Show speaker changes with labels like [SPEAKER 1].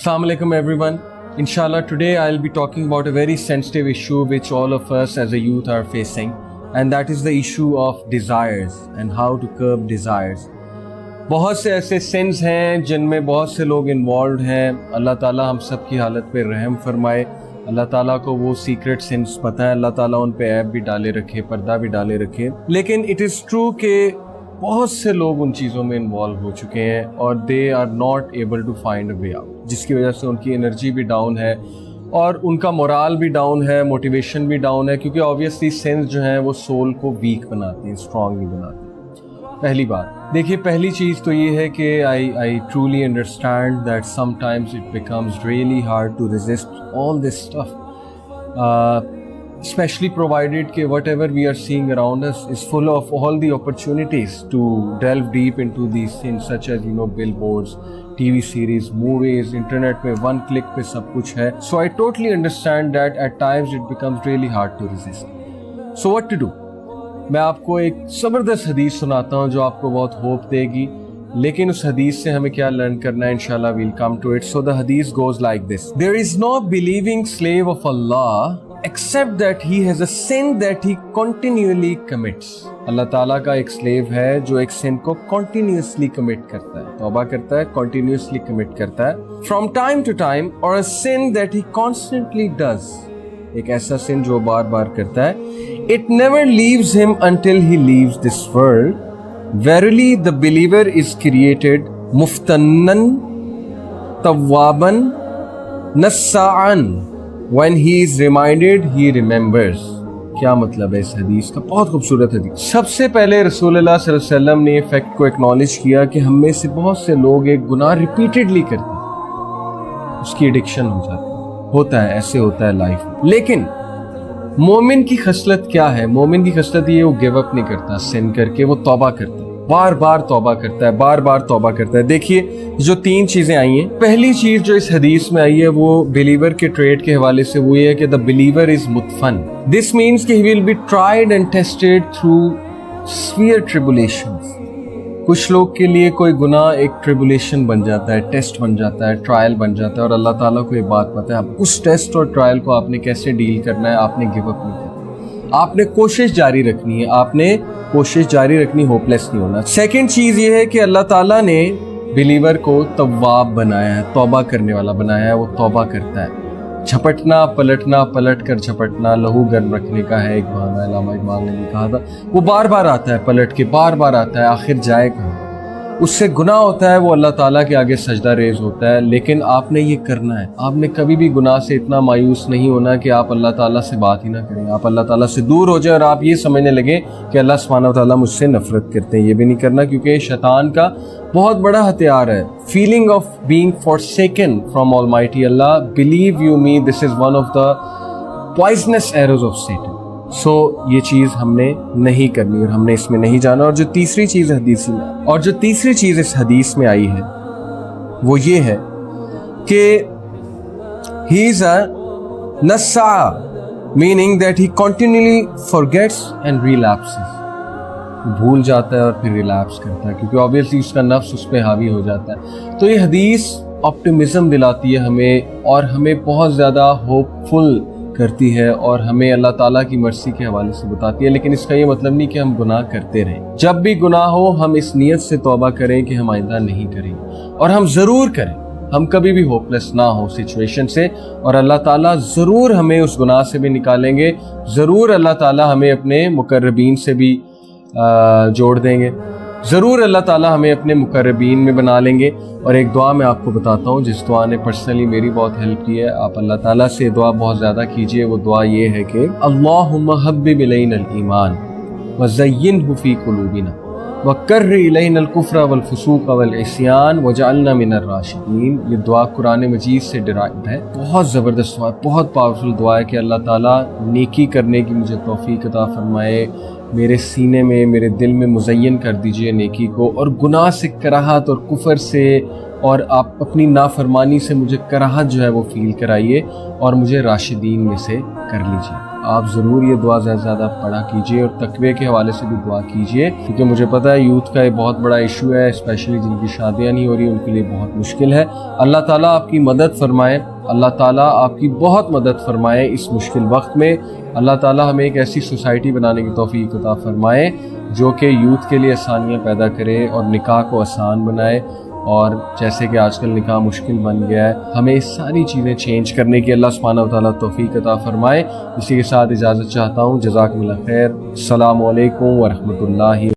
[SPEAKER 1] Assalamu alaikum everyone. Inshallah today I'll be talking about a very sensitive issue which all of us as a youth are facing, and that is the issue of desires and how to curb desires. बहुत से ऐसे since हैं जिनमें बहुत से लोग involve हैं. अल्लाह ताला हम सब की हालत पे रहम फरमाए. अल्लाह ताला को वो सीक्रेट सिंस पता है. अल्लाह ताला उन पे ऐब भी डाले रखे, पर्दा भी डाले रखे. लेकिन इट इज़ ट्रू कि बहुत से लोग उन चीज़ों में इन्वॉल्व हो चुके हैं और they are not able to find a way out, जिसकी वजह से उनकी एनर्जी भी डाउन है और उनका मोराल भी डाउन है, मोटिवेशन भी डाउन है, क्योंकि ऑब्वियसली सेंस जो हैं वो सोल को वीक बनाते हैं, स्ट्रॉन्ग नहीं बनाते. पहली बात देखिए, पहली चीज़ तो ये है कि I truly understand that sometimes it becomes really hard to resist all this stuff, especially provided कि whatever we are seeing around us is full of all the opportunities to delve deep into these things, such as billboards, TV series, movies, internet पे one click पे सब कुछ है. So I totally understand that at times it becomes really hard to resist. So what to do? मैं आपको एक ज़बरदस्त हदीस सुनाता हूँ जो आपको बहुत होप देगी, लेकिन उस हदीस से हमें क्या लर्न करना है इंशाल्लाह we'll come to it. So the hadith goes like this: There is no believing slave of Allah except that he has a sin that he continually commits. अल्लाह ताला का एक स्लेव है जो एक सिन को continuously commit करता है, तौबा करता है, continuously commit करता है. From time to time, or a sin that he constantly does, एक ऐसा सिन जो बार बार करता है. It never leaves him until he leaves this world. Verily the believer is created muftannan tawwaban nassa'an. When he is reminded, he remembers. क्या मतलब है इस हदीस का? बहुत खूबसूरत हदीस. सबसे पहले रसूलुल्लाह सल्लल्लाहु अलैहि वसल्लम ने फैक्ट को एक्नॉलेज किया कि हम में से बहुत से लोग एक गुनाह रिपीटेडली करते हैं, उसकी एडिक्शन हो जाती है. होता है, ऐसे होता है लाइफ में. लेकिन मोमिन की खसलत क्या है? मोमिन की खसलत ये, वो गिव अप नहीं करता. सिन करके वो तौबा करता है, बार बार तौबा करता है, बार बार तौबा करता है. देखिए जो तीन चीजें आई हैं, पहली चीज जो इस हदीस में आई है वो बिलीवर के ट्रेड के हवाले से वो ये है कि द बिलीवर इज मुतफन. दिस मीन्स कि he will be tried and tested through severe tribulations. कुछ लोग के लिए कोई गुनाह एक ट्रिबुलेशन बन जाता है, टेस्ट बन जाता है, ट्रायल बन जाता है, और अल्लाह ताला को ये बात पता है उस टेस्ट और ट्रायल को आपने कैसे डील करना है. आपने गिव अप नहीं करना, आपने कोशिश जारी रखनी है, आपने कोशिश जारी रखनी, होपलेस नहीं होना. सेकंड चीज ये है कि अल्लाह ताला ने बिलीवर को तव्वाब बनाया है, तौबा करने वाला बनाया है. वो तौबा करता है, झपटना पलटना, पलट कर झपटना लहू गर्म रखने का है एक बहाना. अल्लामा इकबाल ने भी कहा था. वो बार बार आता है, पलट के बार बार आता है, आखिर जाए कहाँ? उससे गुनाह होता है, वो अल्लाह ताला के आगे सजदा रेज होता है. लेकिन आपने ये करना है, आपने कभी भी गुनाह से इतना मायूस नहीं होना कि आप अल्लाह ताला से बात ही ना करें, आप अल्लाह ताला से दूर हो जाए और आप ये समझने लगे कि अल्लाह सुब्हानहू व तआला मुझसे नफरत करते हैं. ये भी नहीं करना, क्योंकि शैतान का बहुत बड़ा हथियार है feeling of being forsaken from almighty Allah. Believe you me, this is one of the poisonous arrows of Satan. So ये चीज़ हमने नहीं करनी और हमने इसमें नहीं जाना. और जो तीसरी चीज़ इस हदीस में आई है वो ये है कि ही इज अ नस्सा, meaning that he continually forgets and relapses. भूल जाता है और फिर रिलैप्स करता है, क्योंकि ऑब्वियसली उसका नफ्स उस पर हावी हो जाता है. तो ये हदीस ऑप्टिमिज्म दिलाती है हमें और हमें बहुत ज़्यादा होपफुल करती है और हमें अल्लाह ताला की मर्सी के हवाले से बताती है. लेकिन इसका ये मतलब नहीं कि हम गुनाह करते रहें. जब भी गुनाह हो हम इस नियत से तौबा करें कि हम आइंदा नहीं करेंगे, और हम ज़रूर करें. हम कभी भी होपलेस ना हो सिचुएशन से, और अल्लाह ताला ज़रूर हमें उस गुनाह से भी निकालेंगे. ज़रूर अल्लाह ताला हमें अपने मुकर्रबीन से भी जोड़ देंगे. ज़रूर अल्लाह ताला हमें अपने मुकर्रबीन में बना लेंगे. और एक दुआ मैं आपको बताता हूँ जिस दुआ ने पर्सनली मेरी बहुत हेल्प की है. आप अल्लाह ताला से दुआ बहुत ज़्यादा कीजिए. वो दुआ ये है कि अल्लाहुम्मा हब्बिब इलैनल ईमान व ज़य्यिनहु फ़ी क़ुलूबिना व कर्रि इलैनल कुफ़्र वल फ़ुसूक़ वल इस्यान वजअलना मिनर राशिदीन. ये दुआ कुरान मजीद से डिराइव्ड है. बहुत ज़बरदस्त दुआ है, बहुत पावरफुल दुआ है कि अल्लाह ताला नेकी करने की मुझे तौफ़ीक़ अता फ़रमाए. मेरे सीने में, मेरे दिल में मुज़य्यन कर दीजिए नेकी को, और गुनाह से कराहत और कुफर से और आप अपनी नाफरमानी से मुझे कराहत जो है वो फील कराइए और मुझे राशिदीन में से कर लीजिए. آپ ضرور یہ دعا زیادہ سے زیادہ پڑھا کیجیے، اور تقوی کے حوالے سے بھی دعا کیجیے، کیونکہ مجھے پتہ ہے یوتھ کا یہ بہت بڑا ایشو ہے، اسپیشلی جن کی شادیاں نہیں ہو رہی ان کے لیے بہت مشکل ہے۔ اللہ تعالیٰ آپ کی مدد فرمائے، اللہ تعالیٰ آپ کی بہت مدد فرمائے اس مشکل وقت میں۔ اللہ تعالیٰ ہمیں ایک ایسی سوسائٹی بنانے کی توفیق عطا فرمائے جو کہ یوتھ کے لیے آسانیاں پیدا کرے اور نکاح کو آسان بنائے، اور جیسے کہ آج کل نکاح مشکل بن گیا ہے، ہمیں اس ساری چیزیں چینج کرنے کی اللہ سبحانہ و تعالیٰ توفیق عطا فرمائے۔ اسی کے ساتھ اجازت چاہتا ہوں، جزاکم اللہ خیر، السلام علیکم ورحمۃ اللہ۔